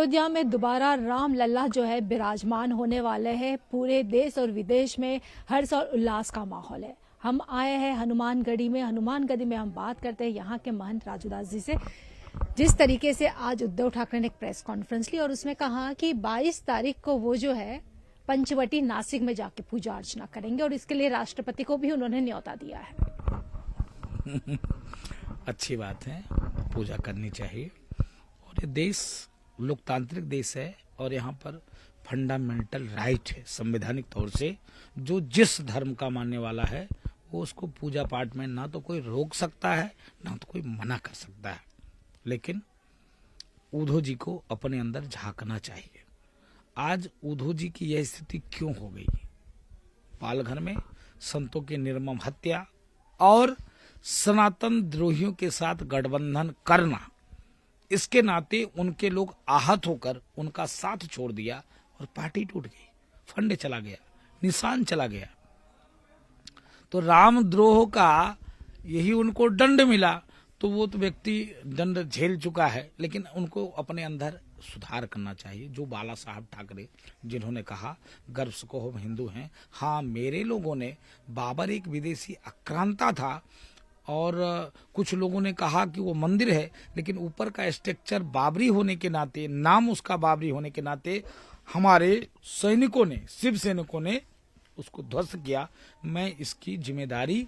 अयोध्या में दोबारा राम लल्ला जो है विराजमान होने वाले हैं। पूरे देश और विदेश में हर्ष और उल्लास का माहौल है। हम आए हैं हनुमानगढ़ी में। हनुमानगढ़ी में हम बात करते हैं यहाँ के महंत राजूदास जी से। जिस तरीके से आज उद्धव ठाकरे ने एक प्रेस कॉन्फ्रेंस ली और उसमें कहा कि 22 तारीख को वो जो है पंचवटी नासिक में जाके पूजा अर्चना करेंगे और इसके लिए राष्ट्रपति को भी उन्होंने न्योता दिया है। अच्छी बात है, पूजा करनी चाहिए। और ये देश लोकतांत्रिक देश है और यहाँ पर फंडामेंटल राइट है संवैधानिक तौर से, जो जिस धर्म का मानने वाला है वो उसको पूजा पाठ में ना तो कोई रोक सकता है ना तो कोई मना कर सकता है। लेकिन उद्धव जी को अपने अंदर झांकना चाहिए। आज उद्धव जी की यह स्थिति क्यों हो गई? पालघर में संतों की निर्मम हत्या और सनातन द्रोहियों के साथ गठबंधन करना, इसके नाते उनके लोग आहत होकर उनका साथ छोड़ दिया और पार्टी टूट गई, फंडे चला गया, निशान चला गया। तो रामद्रोह का यही उनको दंड मिला, तो वो तो व्यक्ति दंड झेल चुका है, लेकिन उनको अपने अंदर सुधार करना चाहिए। जो बाला साहब ठाकरे जिन्होंने कहा गर्व से कहो हम हिंदू हैं, हाँ मेरे लोगों ने, बाबर एक विदेशी आक्रांता था और कुछ लोगों ने कहा कि वो मंदिर है, लेकिन ऊपर का स्ट्रक्चर बाबरी होने के नाते, नाम उसका बाबरी होने के नाते हमारे सैनिकों ने, शिव सैनिकों ने उसको ध्वस्त किया। मैं इसकी जिम्मेदारी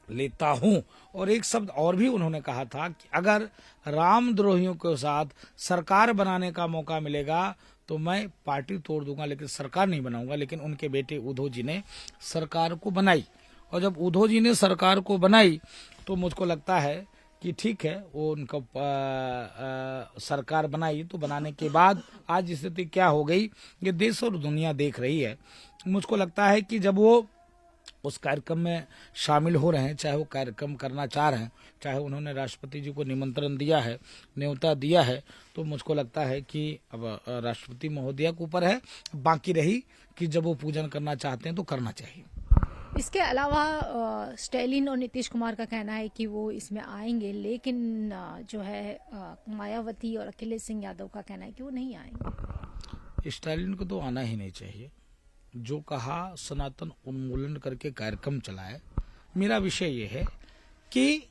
लेता हूं। और एक शब्द और भी उन्होंने कहा था कि अगर रामद्रोहियों के साथ सरकार बनाने का मौका मिलेगा तो मैं पार्टी तोड़ दूंगा, लेकिन सरकार नहीं बनाऊंगा। लेकिन उनके बेटे उद्धव जी ने सरकार को बनाई, और जब उद्धव जी ने सरकार को बनाई तो मुझको लगता है कि ठीक है, वो उनका सरकार बनाई, तो बनाने के बाद आज स्थिति क्या हो गई ये देश और दुनिया देख रही है। मुझको लगता है कि जब वो उस कार्यक्रम में शामिल हो रहे हैं, चाहे वो कार्यक्रम करना चाह रहे हैं, चाहे उन्होंने राष्ट्रपति जी को निमंत्रण दिया है, न्योता दिया है, तो मुझको लगता है कि अब राष्ट्रपति महोदया के ऊपर है। बाकी रही कि जब वो पूजन करना चाहते हैं तो करना चाहिए। इसके अलावा स्टैलिन और नीतीश कुमार का कहना है कि वो इसमें आएंगे, लेकिन जो है मायावती और अखिलेश सिंह यादव का कहना है कि वो नहीं आएंगे। स्टैलिन को तो आना ही नहीं चाहिए। जो कहा सनातन उन्मूलन करके कार्यक्रम चलाए। मेरा विषय ये है कि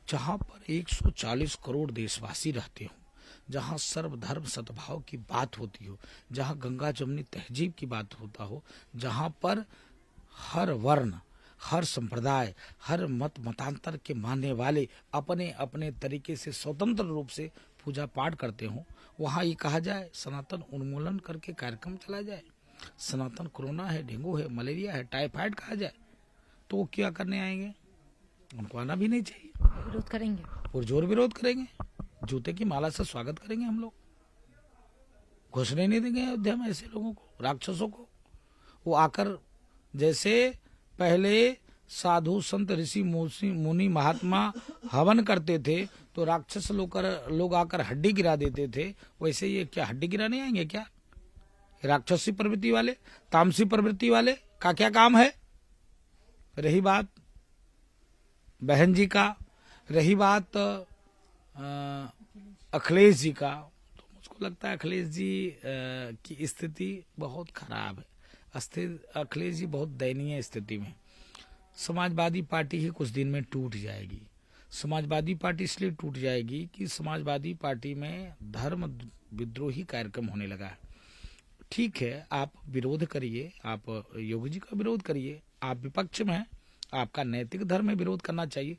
जहां पर 140 करोड़ देशवासी रहते हो, जहां सर्वधर्म सद्भाव की बात होती हो, जहां गंगा जमुनी तहजीब की बात होता हो, जहां पर हर वर्ण, हर संप्रदाय, हर मत मतांतर के मानने वाले अपने अपने तरीके से स्वतंत्र रूप से पूजा पाठ करते हो, वहां ये कहा जाए सनातन उन्मूलन करके कार्यक्रम चला जाए, सनातन कोरोना है, डेंगू है, मलेरिया है, टाइफाइड कहा जाए, तो वो क्या करने आएंगे? उनको आना भी नहीं चाहिए। विरोध करेंगे और जोर विरोध करेंगे, जूते की माला से स्वागत करेंगे। हम लोग घुसने नहीं देंगे अयोध्या में ऐसे लोगों को, राक्षसों को। वो आकर जैसे पहले साधु संत ऋषि मुनि महात्मा हवन करते थे तो राक्षस लोग आकर हड्डी गिरा देते थे, वैसे ये क्या हड्डी गिराने आएंगे क्या? राक्षसी प्रवृत्ति वाले, तामसी प्रवृत्ति वाले का क्या काम है? रही बात बहन जी का, रही बात अखिलेश जी का, तो मुझको लगता है अखिलेश जी की स्थिति बहुत खराब है। अखिलेश जी बहुत दयनीय स्थिति में। समाजवादी पार्टी ही कुछ दिन में टूट जाएगी। समाजवादी पार्टी इसलिए टूट जाएगी कि समाजवादी पार्टी में धर्म विद्रोही कार्यक्रम होने लगा है। ठीक है, आप विरोध करिए, आप योगी जी का विरोध करिए, आप विपक्ष में हैं, आपका नैतिक धर्म में विरोध करना चाहिए,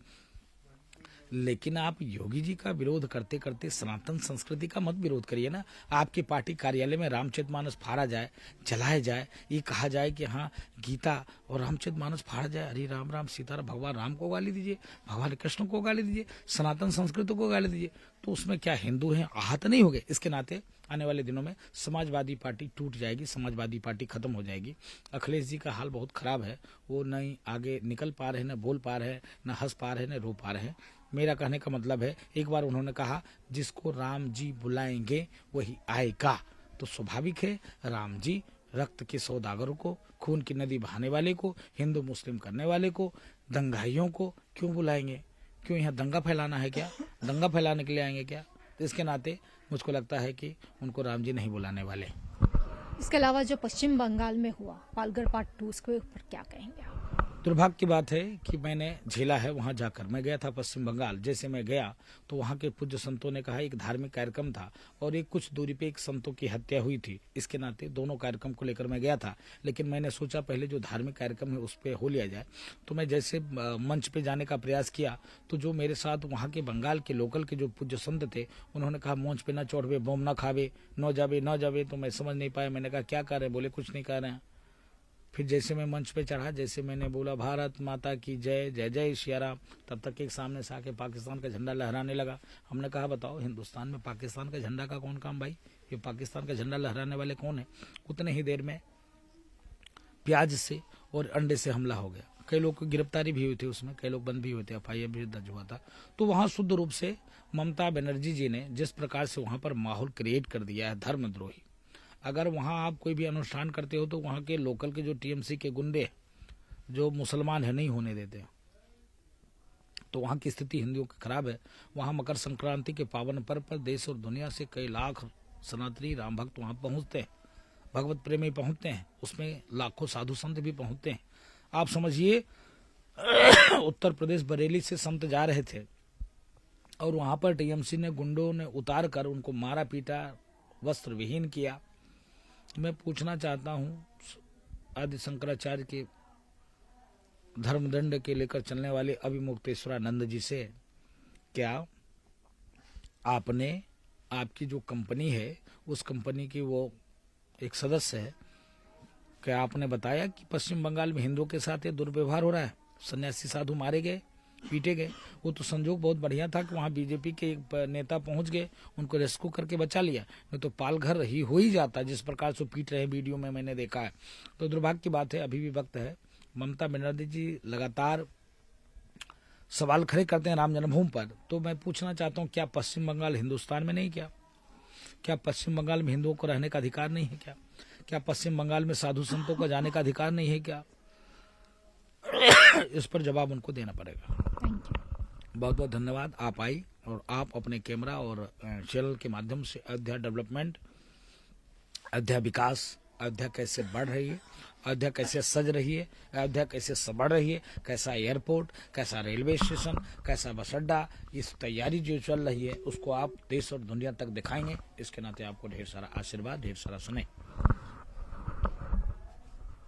लेकिन आप योगी जी का विरोध करते करते सनातन संस्कृति का मत विरोध करिए ना। आपकी पार्टी कार्यालय में रामचरितमानस फाड़ा जाए, जलाया जाए, ये कहा जाए कि हाँ गीता और रामचरितमानस फाड़ा जाए, हरि राम राम सीताराम, भगवान राम को गाली दीजिए, भगवान कृष्ण को गाली दीजिए, सनातन संस्कृति को गाली दीजिए, तो उसमें क्या हिंदू हैं आहत नहीं हो गए? इसके नाते आने वाले दिनों में समाजवादी पार्टी टूट जाएगी, समाजवादी पार्टी खत्म हो जाएगी। अखिलेश जी का हाल बहुत खराब है। वो न आगे निकल पा रहे, न बोल पा रहे, न हंस पा रहे, न रो पा रहे। मेरा कहने का मतलब है, एक बार उन्होंने कहा जिसको राम जी बुलाएंगे वही आएगा, तो स्वाभाविक है राम जी रक्त के सौदागरों को, खून की नदी बहाने वाले को, हिंदू मुस्लिम करने वाले को, दंगाइयों को क्यों बुलाएंगे? क्यों यहाँ दंगा फैलाना है क्या? दंगा फैलाने के लिए आएंगे क्या? तो इसके नाते मुझको लगता है कि उनको राम जी नहीं बुलाने वाले। इसके अलावा जो पश्चिम बंगाल में हुआ पालघर पार्ट 2, उसके ऊपर क्या कहेंगे आप? दुर्भाग्य की बात है कि मैंने झेला है वहां जाकर। मैं गया था पश्चिम बंगाल, जैसे मैं गया तो वहां के पूज्य संतों ने कहा एक धार्मिक कार्यक्रम था और एक कुछ दूरी पे एक संतों की हत्या हुई थी। इसके नाते दोनों कार्यक्रम को लेकर मैं गया था, लेकिन मैंने सोचा पहले जो धार्मिक कार्यक्रम है उस पर हो लिया जाए। तो मैं जैसे मंच पे जाने का प्रयास किया तो जो मेरे साथ वहाँ के बंगाल के लोकल के जो पूज्य संत थे उन्होंने कहा मंच पे न चढ़वे, बम न खावे, न जावे। तो मैं समझ नहीं पाया। मैंने कहा क्या कर रहे हैं? बोले कुछ नहीं कर रहे हैं। फिर जैसे मैं मंच पे चढ़ा, जैसे मैंने बोला भारत माता की जय, जय जय श्री राम, तब तक एक सामने से आके पाकिस्तान का झंडा लहराने लगा। हमने कहा बताओ हिंदुस्तान में पाकिस्तान का झंडा का कौन काम भाई? ये पाकिस्तान का झंडा लहराने वाले कौन है? उतने ही देर में प्याज से और अंडे से हमला हो गया। कई लोग की गिरफ्तारी भी हुई थी उसमें, कई लोग बंद भी हुए थे, FIR भी दर्ज हुआ था। तो वहां शुद्ध रूप से ममता बनर्जी जी ने जिस प्रकार से वहां पर माहौल क्रिएट कर दिया है धर्मद्रोही। अगर वहां आप कोई भी अनुष्ठान करते हो तो वहां के लोकल के जो TMC के गुंडे जो मुसलमान है नहीं होने देते, तो वहां की स्थिति हिंदुओं की खराब है। वहां मकर संक्रांति के पावन पर्व पर देश और दुनिया से कई लाख सनातनी राम भक्त वहां पहुंचते हैं, भगवत प्रेमी पहुंचते हैं, उसमें लाखों साधु संत भी पहुंचते हैं। आप समझिए उत्तर प्रदेश बरेली से संत जा रहे थे और वहां पर TMC ने गुंडों ने उतार कर उनको मारा पीटा, वस्त्र विहीन किया। मैं पूछना चाहता हूं आदि शंकराचार्य के धर्मदंड के लेकर चलने वाले अभिमुक्तेश्वरानंद जी से, क्या आपने, आपकी जो कंपनी है उस कंपनी की वो एक सदस्य है, क्या आपने बताया कि पश्चिम बंगाल में हिंदुओं के साथ ये दुर्व्यवहार हो रहा है, सन्यासी साधु मारे गए, पीटे गए? वो तो संजोग बहुत बढ़िया था कि वहाँ BJP के एक नेता पहुंच गए, उनको रेस्क्यू करके बचा लिया, नहीं तो पालघर ही हो ही जाता जिस प्रकार से पीट रहे वीडियो में मैंने देखा है। तो दुर्भाग्य की बात है, अभी भी वक्त है। ममता बनर्जी जी लगातार सवाल खड़े करते हैं राम जन्मभूमि पर। तो मैं पूछना चाहता हूँ क्या पश्चिम बंगाल हिंदुस्तान में नहीं? क्या पश्चिम बंगाल में हिंदुओं को रहने का अधिकार नहीं है? क्या पश्चिम बंगाल में साधु संतों का जाने का अधिकार नहीं है? क्या इस पर जवाब उनको देना पड़ेगा। बहुत बहुत धन्यवाद, आप आई और आप अपने कैमरा और चैनल के माध्यम से अयोध्या डेवलपमेंट, अयोध्या विकास, अयोध्या कैसे बढ़ रही है, अयोध्या कैसे सज रही है, अयोध्या कैसे संभल रही है, कैसा एयरपोर्ट, कैसा रेलवे स्टेशन, कैसा बस अड्डा, इस तैयारी जो चल रही है उसको आप देश और दुनिया तक दिखाएंगे। इसके नाते आपको ढेर सारा आशीर्वाद, ढेर सारा सुने।